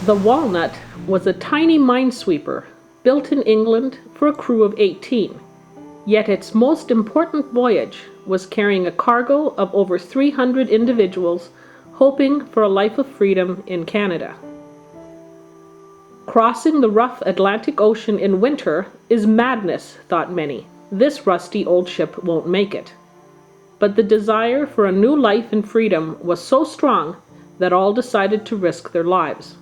The Walnut was a tiny minesweeper built in England for a crew of 18, yet its most important voyage was carrying a cargo of over 300 individuals hoping for a life of freedom in Canada. Crossing the rough Atlantic Ocean in winter is madness, thought many. This rusty old ship won't make it. But the desire for a new life and freedom was so strong that all decided to risk their lives.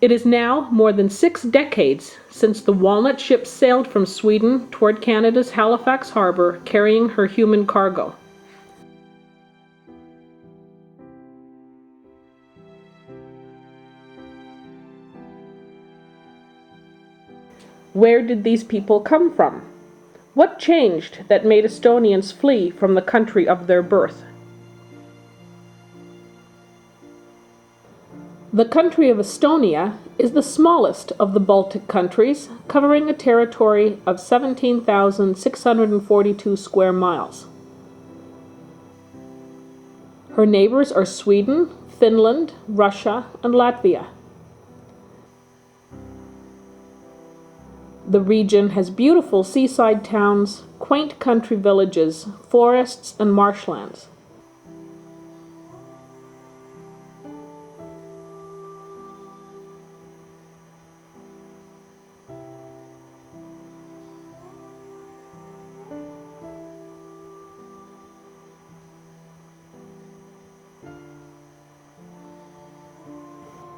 It is now more than 6 decades since the Walnut ship sailed from Sweden toward Canada's Halifax harbor carrying her human cargo. Where did these people come from? What changed that made Estonians flee from the country of their birth? The country of Estonia is the smallest of the Baltic countries, covering a territory of 17,642 square miles. Her neighbors are Sweden, Finland, Russia, and Latvia. The region has beautiful seaside towns, quaint country villages, forests, and marshlands.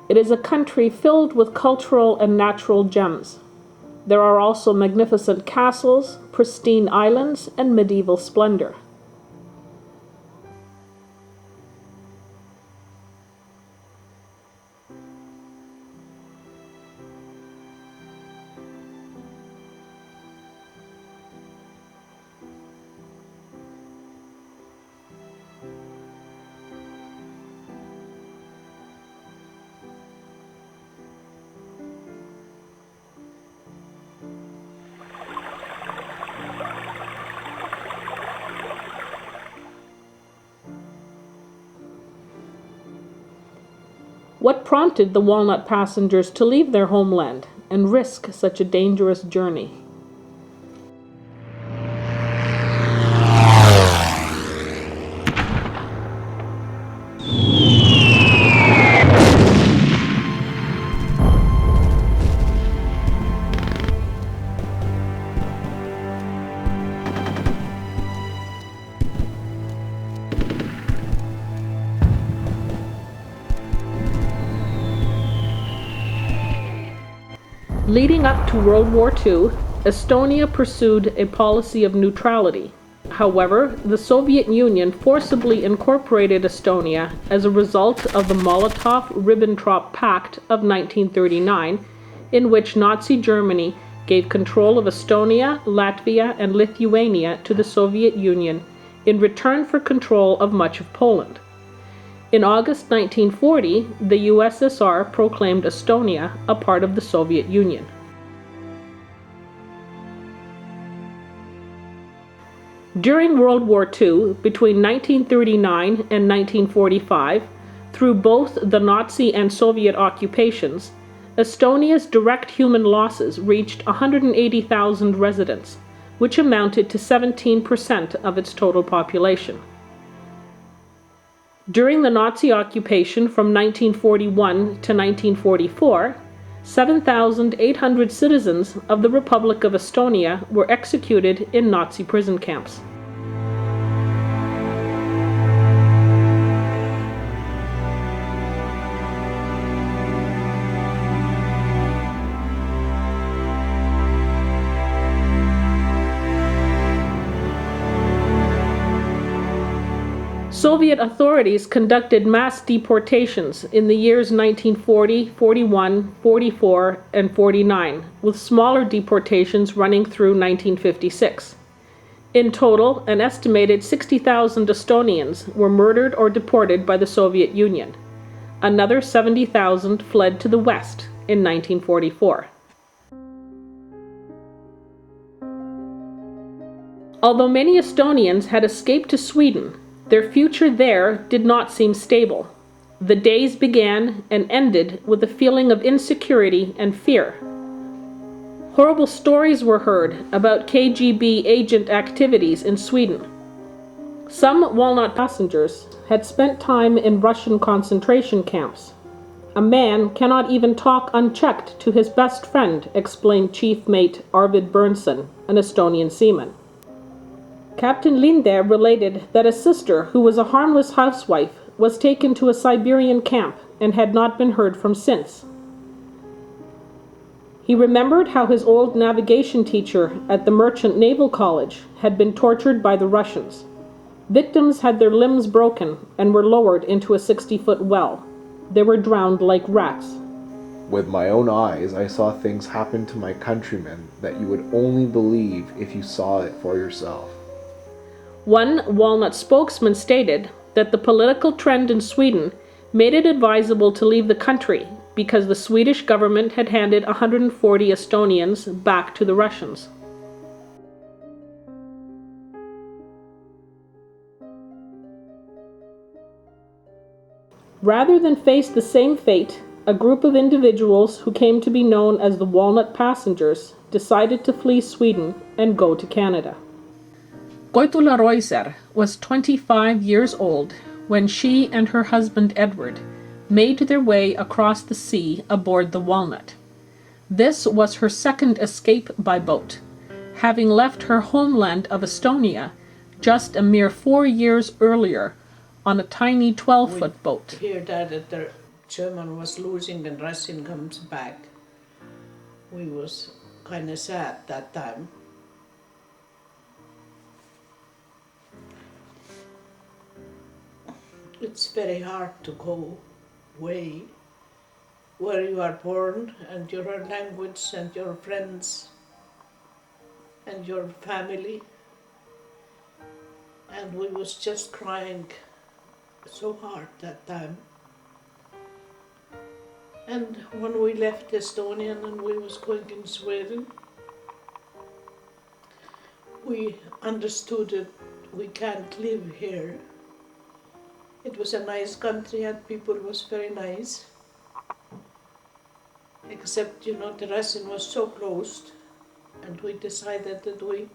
It is a country filled with cultural and natural gems. There are also magnificent castles, pristine islands, and medieval splendor. What prompted the Walnut passengers to leave their homeland and risk such a dangerous journey? Leading up to World War II, Estonia pursued a policy of neutrality. However, the Soviet Union forcibly incorporated Estonia as a result of the Molotov-Ribbentrop Pact of 1939, in which Nazi Germany gave control of Estonia, Latvia, and Lithuania to the Soviet Union in return for control of much of Poland. In August 1940, the USSR proclaimed Estonia a part of the Soviet Union. During World War II, between 1939 and 1945, through both the Nazi and Soviet occupations, Estonia's direct human losses reached 180,000 residents, which amounted to 17% of its total population. During the Nazi occupation from 1941 to 1944, 7,800 citizens of the Republic of Estonia were executed in Nazi prison camps. Soviet authorities conducted mass deportations in the years 1940, 41, 44, and 49, with smaller deportations running through 1956. In total, an estimated 60,000 Estonians were murdered or deported by the Soviet Union. Another 70,000 fled to the West in 1944. Although many Estonians had escaped to Sweden, Their future there did not seem stable. The days began and ended with a feeling of insecurity and fear. Horrible stories were heard about KGB agent activities in Sweden. Some Walnut passengers had spent time in Russian concentration camps. A man cannot even talk unchecked to his best friend, explained Chief Mate Arvid Bernson, an Estonian seaman. Captain Linde related that a sister who was a harmless housewife was taken to a Siberian camp and had not been heard from since. He remembered how his old navigation teacher at the Merchant Naval College had been tortured by the Russians. Victims had their limbs broken and were lowered into a 60-foot well. They were drowned like rats. With my own eyes, I saw things happen to my countrymen that you would only believe if you saw it for yourself. One Walnut spokesman stated that the political trend in Sweden made it advisable to leave the country because the Swedish government had handed 140 Estonians back to the Russians. Rather than face the same fate, a group of individuals who came to be known as the Walnut Passengers decided to flee Sweden and go to Canada. Koitula Roiser was 25 years old when she and her husband Edward made their way across the sea aboard the Walnut. This was her second escape by boat, having left her homeland of Estonia just a mere 4 years earlier on a tiny 12-foot boat. We hear that the German was losing and Russian comes back. We was kind of sad that time. It's very hard to go away where you are born and your language and your friends and your family. And we was just crying so hard that time. And when we left Estonia and we was going in Sweden, we understood that we can't live here. It was a nice country and people was very nice. Except, the Russian was so closed, and we decided that we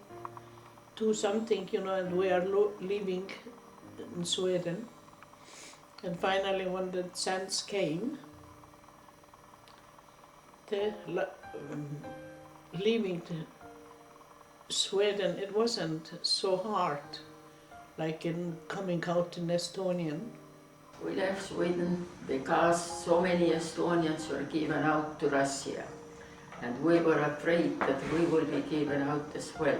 do something, and we are living in Sweden. And finally, when the chance came, leaving Sweden, it wasn't so hard, like in coming out in Estonian. We left Sweden because so many Estonians were given out to Russia, and we were afraid that we will be given out as well.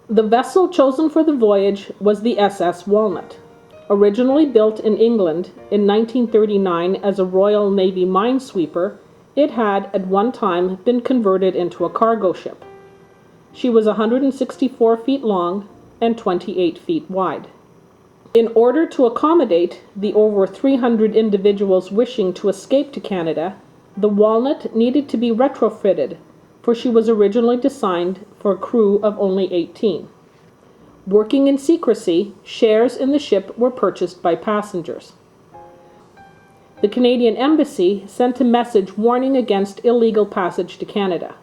The vessel chosen for the voyage was the SS Walnut. Originally built in England in 1939 as a Royal Navy Minesweeper, it had at one time been converted into a cargo ship. She was 164 feet long and 28 feet wide. In order to accommodate the over 300 individuals wishing to escape to Canada, the Walnut needed to be retrofitted, for she was originally designed for a crew of only 18. Working in secrecy, shares in the ship were purchased by passengers. The Canadian Embassy sent a message warning against illegal passage to Canada.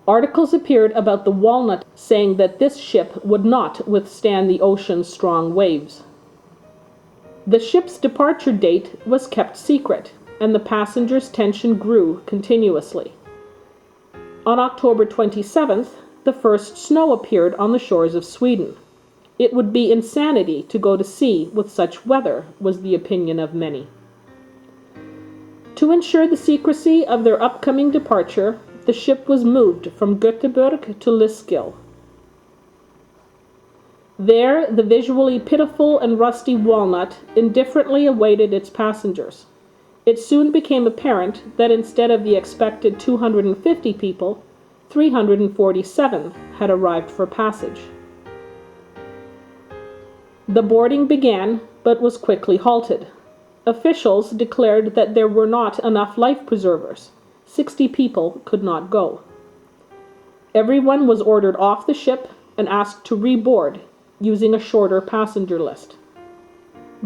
Articles appeared about the Walnut saying that this ship would not withstand the ocean's strong waves. The ship's departure date was kept secret, and the passengers' tension grew continuously. On October 27th, the first snow appeared on the shores of Sweden. It would be insanity to go to sea with such weather, was the opinion of many. To ensure the secrecy of their upcoming departure, the ship was moved from Göteborg to Lysekil. There, the visually pitiful and rusty Walnut indifferently awaited its passengers. It soon became apparent that instead of the expected 250 people, 347 had arrived for passage. The boarding began, but was quickly halted. Officials declared that there were not enough life preservers. 60 people could not go. Everyone was ordered off the ship and asked to reboard, using a shorter passenger list.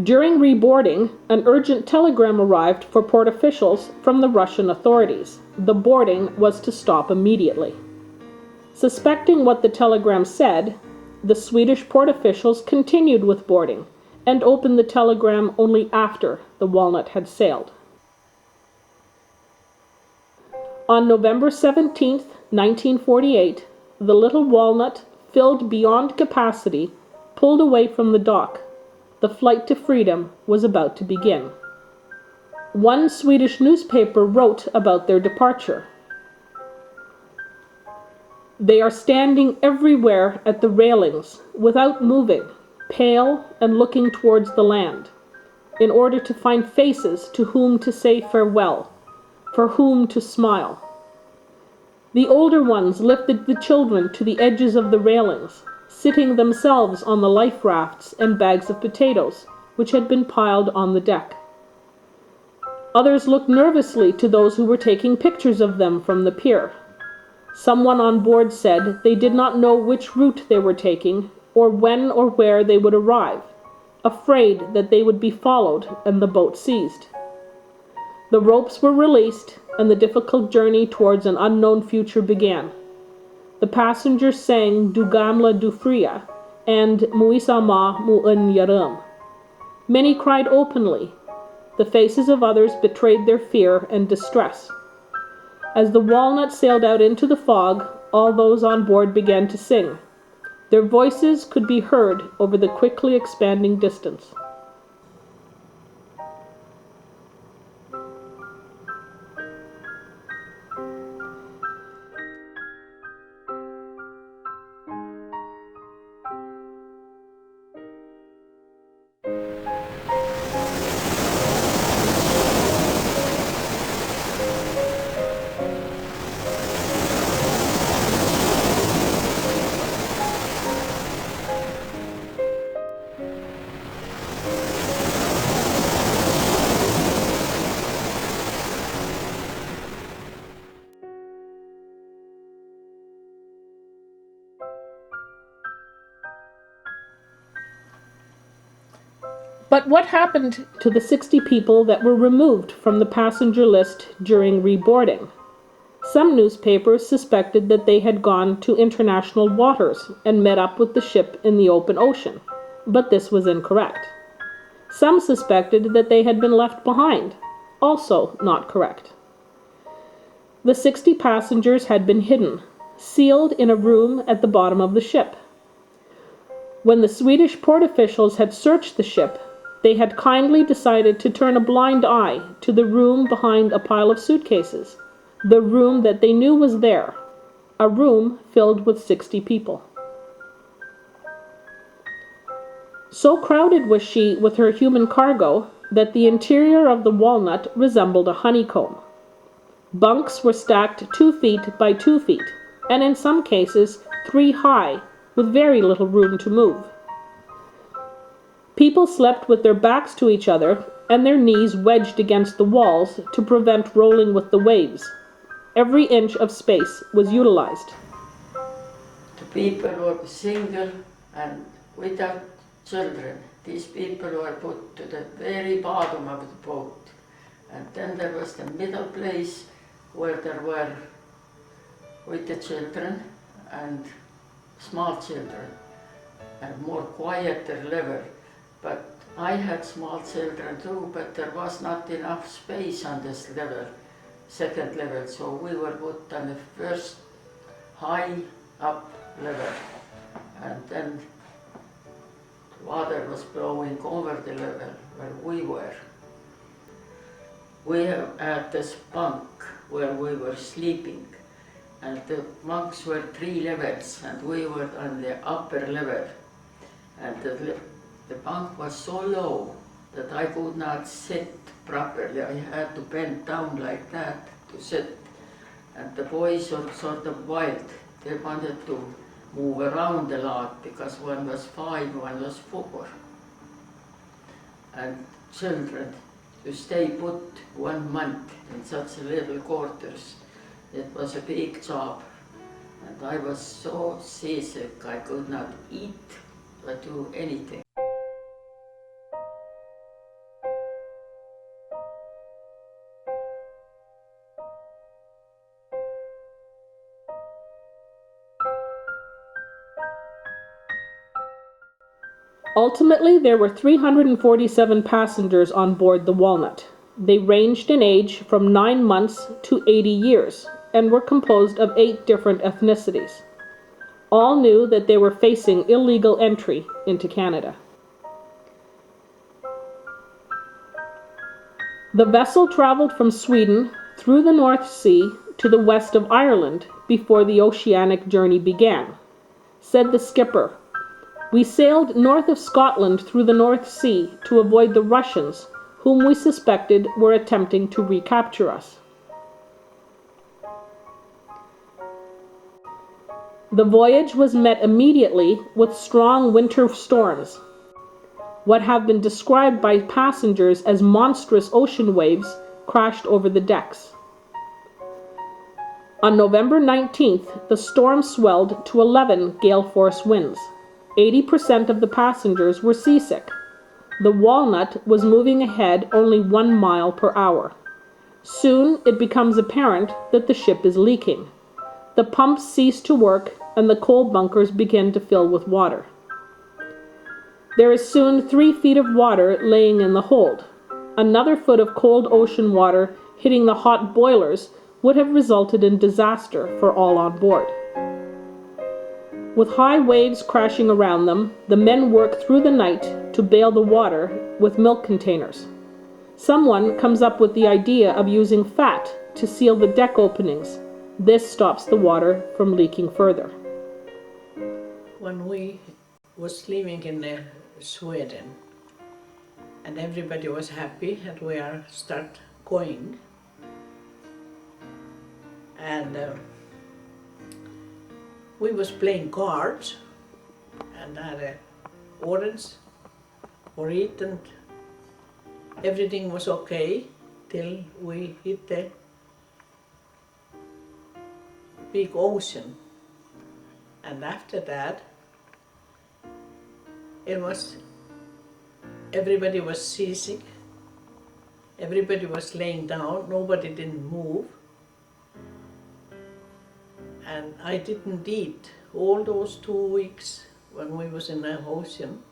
During reboarding, an urgent telegram arrived for port officials from the Russian authorities. The boarding was to stop immediately. Suspecting what the telegram said, the Swedish port officials continued with boarding and opened the telegram only after the Walnut had sailed. On November 17, 1948, the little Walnut, filled beyond capacity, pulled away from the dock. The flight to freedom was about to begin. One Swedish newspaper wrote about their departure. They are standing everywhere at the railings, without moving, pale and looking towards the land, in order to find faces to whom to say farewell, for whom to smile. The older ones lifted the children to the edges of the railings, sitting themselves on the life rafts and bags of potatoes, which had been piled on the deck. Others looked nervously to those who were taking pictures of them from the pier. Someone on board said they did not know which route they were taking, or when or where they would arrive, afraid that they would be followed and the boat seized. The ropes were released, and the difficult journey towards an unknown future began. The passengers sang Du gamla du fria and Muisama mu'un yarum. Many cried openly. The faces of others betrayed their fear and distress. As the Walnut sailed out into the fog, all those on board began to sing. Their voices could be heard over the quickly expanding distance. But what happened to the 60 people that were removed from the passenger list during reboarding? Some newspapers suspected that they had gone to international waters and met up with the ship in the open ocean, but this was incorrect. Some suspected that they had been left behind, also not correct. The 60 passengers had been hidden, sealed in a room at the bottom of the ship. When the Swedish port officials had searched the ship, they had kindly decided to turn a blind eye to the room behind a pile of suitcases, the room that they knew was there, a room filled with 60 people. So crowded was she with her human cargo that the interior of the Walnut resembled a honeycomb. Bunks were stacked 2 feet by 2 feet, and in some cases 3 high, with very little room to move. People slept with their backs to each other and their knees wedged against the walls to prevent rolling with the waves. Every inch of space was utilized. The people were single and without children. These people were put to the very bottom of the boat. And then there was the middle place where there were with the children and small children and more quieter level. But I had small children too, but there was not enough space on this level, second level, so we were put on the first high up level, and then the water was blowing over the level where we were. We had this bunk where we were sleeping, and the bunks were 3 levels, and we were on the upper level, and the bunk was so low that I could not sit properly. I had to bend down like that to sit. And the boys were sort of wild. They wanted to move around a lot because one was 5, one was 4. And children, to stay put 1 month in such little quarters, it was a big job. And I was so seasick, I could not eat do anything. Ultimately, there were 347 passengers on board the Walnut. They ranged in age from 9 months to 80 years and were composed of 8 different ethnicities. All knew that they were facing illegal entry into Canada. The vessel traveled from Sweden through the North Sea to the west of Ireland before the oceanic journey began. Said the skipper, "We sailed north of Scotland through the North Sea to avoid the Russians, whom we suspected were attempting to recapture us." The voyage was met immediately with strong winter storms. What have been described by passengers as monstrous ocean waves crashed over the decks. On November 19th, the storm swelled to 11 gale-force winds. 80% of the passengers were seasick. The Walnut was moving ahead only 1 mile per hour. Soon it becomes apparent that the ship is leaking. The pumps cease to work and the coal bunkers begin to fill with water. There is soon 3 feet of water laying in the hold. Another foot of cold ocean water hitting the hot boilers would have resulted in disaster for all on board. With high waves crashing around them, the men work through the night to bail the water with milk containers. Someone comes up with the idea of using fat to seal the deck openings. This stops the water from leaking further. When we was living in Sweden, and everybody was happy that we are start going, and we was playing cards and had a orange or eat, and everything was okay till we hit the big ocean. And after that, everybody was seasick, everybody was laying down, nobody didn't move. And I didn't eat all those 2 weeks when we was in the ocean.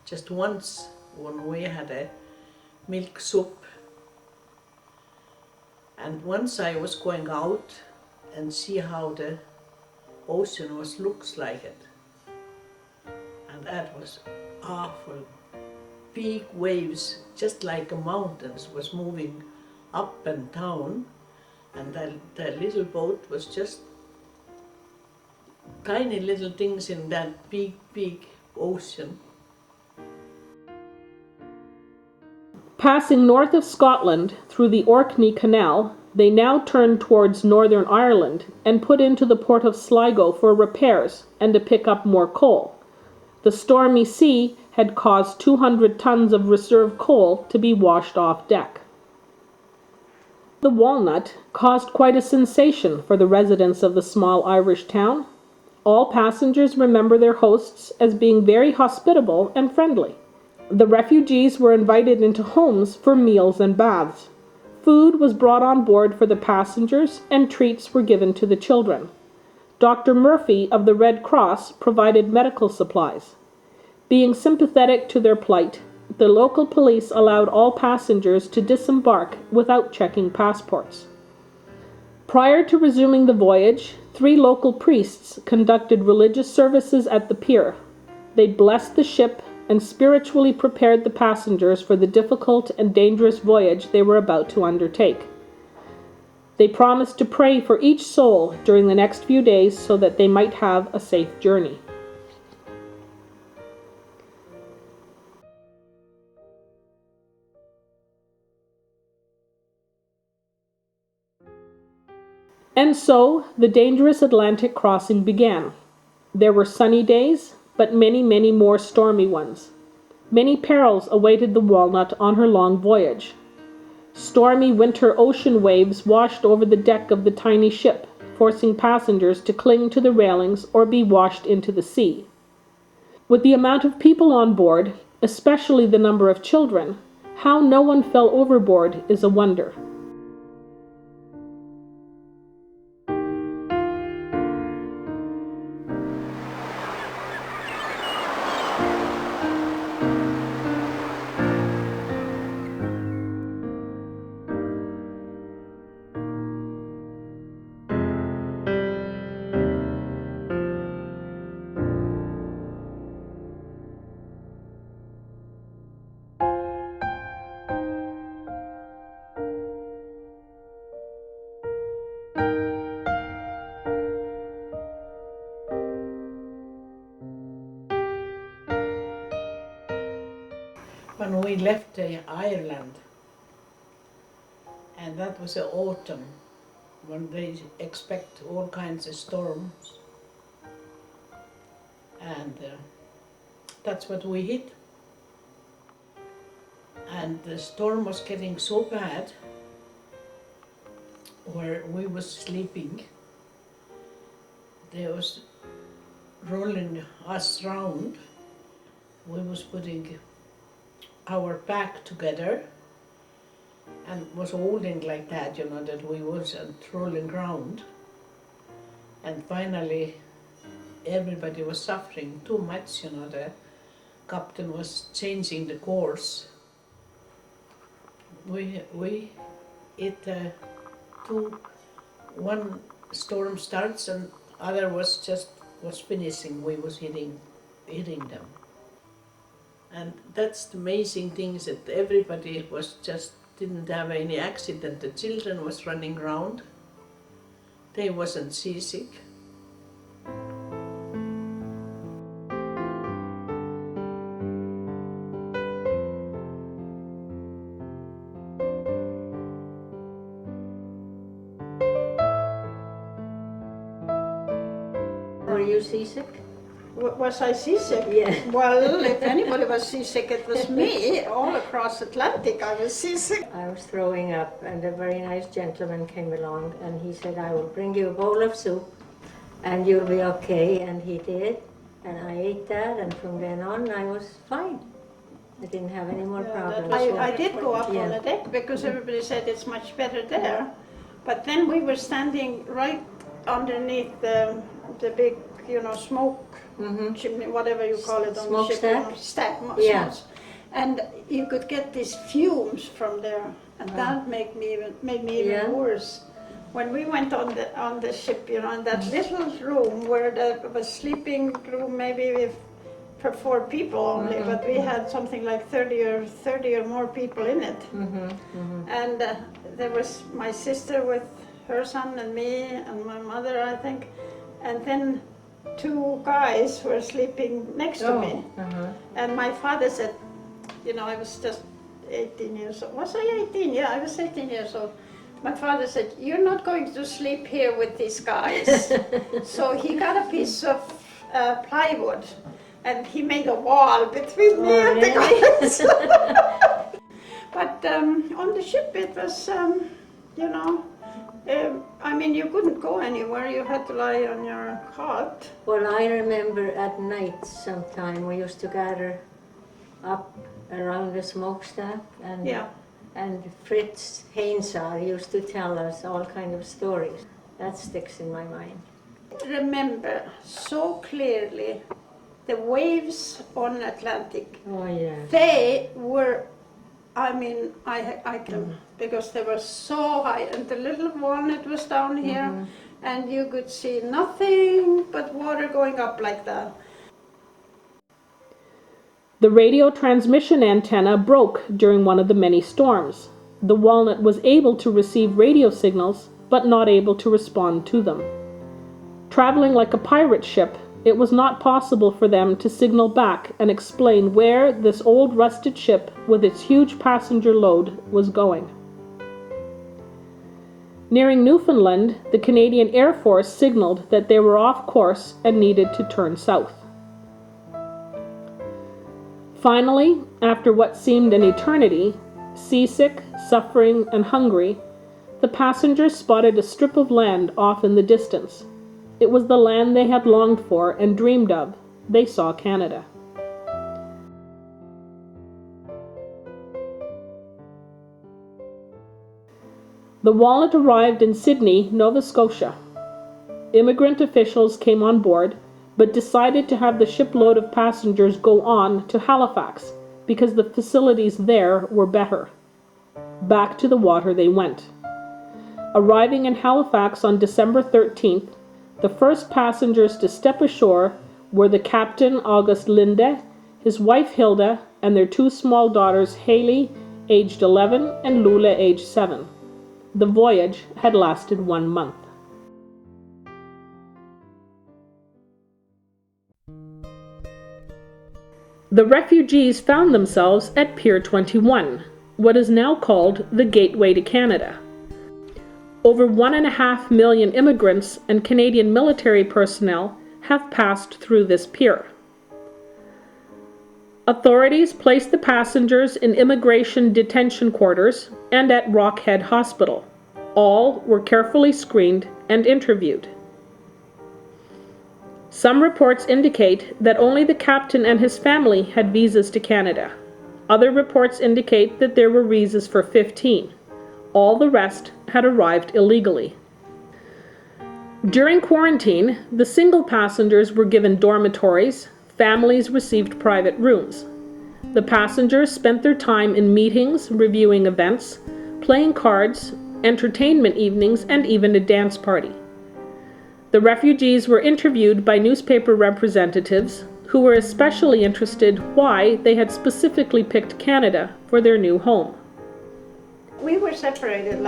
Just once when we had a milk soup. And once I was going out and see how the ocean looks like it. And that was awful. Big waves, just like the mountains, was moving up and down. And the little boat was just tiny little things in that big, big ocean. Passing north of Scotland through the Orkney Canal, they now turned towards Northern Ireland and put into the port of Sligo for repairs and to pick up more coal. The stormy sea had caused 200 tons of reserve coal to be washed off deck. The Walnut caused quite a sensation for the residents of the small Irish town. All passengers remember their hosts as being very hospitable and friendly. The refugees were invited into homes for meals and baths. Food was brought on board for the passengers and treats were given to the children. Dr. Murphy of the Red Cross provided medical supplies. Being sympathetic to their plight, the local police allowed all passengers to disembark without checking passports. Prior to resuming the voyage, 3 local priests conducted religious services at the pier. They blessed the ship and spiritually prepared the passengers for the difficult and dangerous voyage they were about to undertake. They promised to pray for each soul during the next few days so that they might have a safe journey. And so the dangerous Atlantic crossing began. There were sunny days, but many, many more stormy ones. Many perils awaited the Walnut on her long voyage. Stormy winter ocean waves washed over the deck of the tiny ship, forcing passengers to cling to the railings or be washed into the sea. With the amount of people on board, especially the number of children, how no one fell overboard is a wonder. When we left Ireland, and that was the autumn, when they expect all kinds of storms, and that's what we hit. And the storm was getting so bad, where we was sleeping, they was rolling us round. We was putting our back together and was holding like that, that we wasn't rolling around. And finally, everybody was suffering too much, the captain was changing the course. We one storm starts and other was finishing, we was hitting them. And that's the amazing thing, is that everybody didn't have any accident. The children was running around. They wasn't seasick. Were you seasick? Was I seasick? Yeah. Well, if anybody was seasick, it was me. All across Atlantic, I was seasick. I was throwing up, and a very nice gentleman came along, and he said, I will bring you a bowl of soup, and you'll be okay. And he did, and I ate that, and from then on, I was fine. I didn't have any more problems. I did go up Yeah. on the deck because everybody said it's much better there. But then we were standing right underneath the big, smoke chimney, whatever you call it on the ship. Smokestack? Yeah. Yeah. And you could get these fumes from there, and that made me even worse. When we went on the ship, in that little room where there was sleeping room, maybe for 4 people only, but we had something like 30 or more people in it. And there was my sister with her son and me and my mother, I think, and then 2 guys were sleeping next to me. And my father said, I was just 18 years old. Was I 18? Yeah, I was 18 years old. My father said, you're not going to sleep here with these guys. So he got a piece of plywood and he made a wall between me and the guys. But on the ship it was, you couldn't go anywhere. You had to lie on your cot. Well, I remember at night sometime we used to gather up around the smokestack, and Fritz Hainsar used to tell us all kind of stories. That sticks in my mind. Remember so clearly the waves on Atlantic. Oh yeah. They were, I can, because they were so high, and the little Walnut was down here, and you could see nothing but water going up like that. The radio transmission antenna broke during one of the many storms. The Walnut was able to receive radio signals, but not able to respond to them. Traveling like a pirate ship, it was not possible for them to signal back and explain where this old rusted ship with its huge passenger load was going. Nearing Newfoundland, the Canadian Air Force signaled that they were off course and needed to turn south. Finally, after what seemed an eternity, seasick, suffering, and hungry, the passengers spotted a strip of land off in the distance. It was the land they had longed for and dreamed of. They saw Canada. The Walnut arrived in Sydney, Nova Scotia. Immigrant officials came on board, but decided to have the shipload of passengers go on to Halifax because the facilities there were better. Back to the water they went. Arriving in Halifax on December 13th, the first passengers to step ashore were the Captain August Linde, his wife Hilda, and their two small daughters Haley, aged 11, and Lula, aged 7. The voyage had lasted 1 month. The refugees found themselves at Pier 21, what is now called the Gateway to Canada. Over 1.5 million immigrants and Canadian military personnel have passed through this pier. Authorities placed the passengers in immigration detention quarters and at Rockhead Hospital. All were carefully screened and interviewed. Some reports indicate that only the captain and his family had visas to Canada. Other reports indicate that there were visas for 15. All the rest had arrived illegally. During quarantine, the single passengers were given dormitories, families received private rooms. The passengers spent their time in meetings, reviewing events, playing cards, entertainment evenings, and even a dance party. The refugees were interviewed by newspaper representatives who were especially interested why they had specifically picked Canada for their new home. We were separated,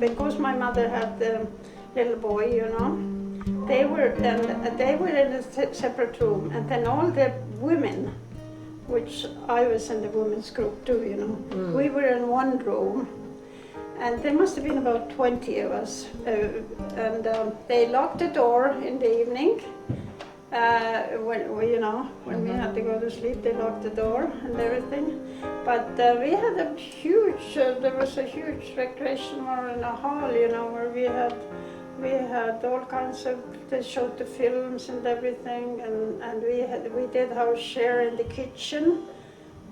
because my mother had a little boy, they were in a separate room, and then all the women, which I was in the women's group too, we were in one room. And there must have been about 20 of us, and they locked the door in the evening. When we had to go to sleep, they locked the door and everything. But we had a huge, there was a huge recreation hall in a hall, where we had all kinds of, they showed the films and everything, and we did our share in the kitchen.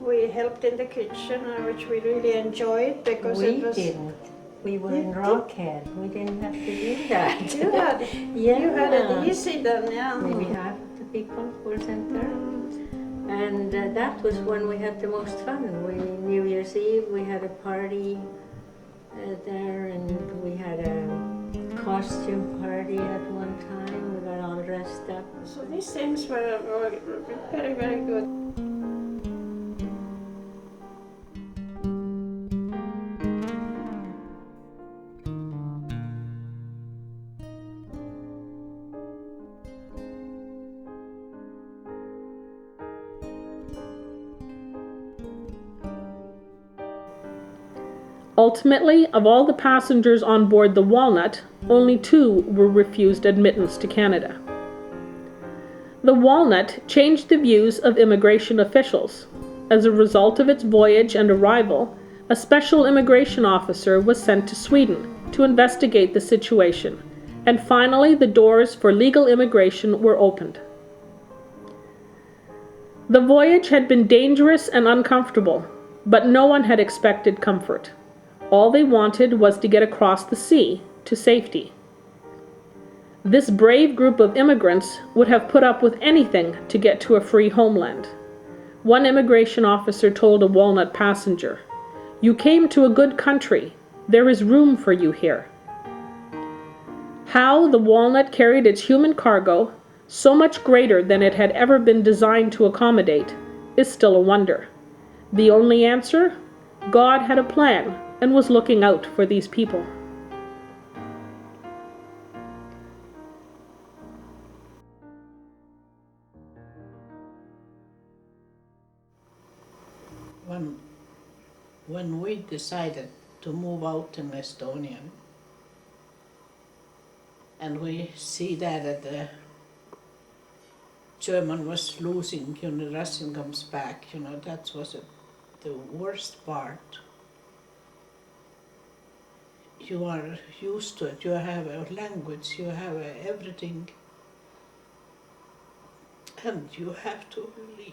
We helped in the kitchen, which we really enjoyed because it was... didn't. We were in Rockhead. We didn't have to do that. You had it easy then, yeah. Maybe half of the people were sent there. And that was when we had the most fun. New Year's Eve, we had a party there, and we had a costume party at one time. We got all dressed up. So these things were very, very good. Ultimately, of all the passengers on board the Walnut, only 2 were refused admittance to Canada. The Walnut changed the views of immigration officials. As a result of its voyage and arrival, a special immigration officer was sent to Sweden to investigate the situation, and finally the doors for legal immigration were opened. The voyage had been dangerous and uncomfortable, but no one had expected comfort. All they wanted was to get across the sea to safety. This brave group of immigrants would have put up with anything to get to a free homeland. One immigration officer told a Walnut passenger, "You came to a good country. There is room for you here." How the Walnut carried its human cargo, so much greater than it had ever been designed to accommodate, is still a wonder. The only answer? God had a plan and was looking out for these people. When we decided to move out in Estonia, and we see that the German was losing, Russian comes back, that was the worst part. You are used to it, you have a language, you have everything, and you have to leave.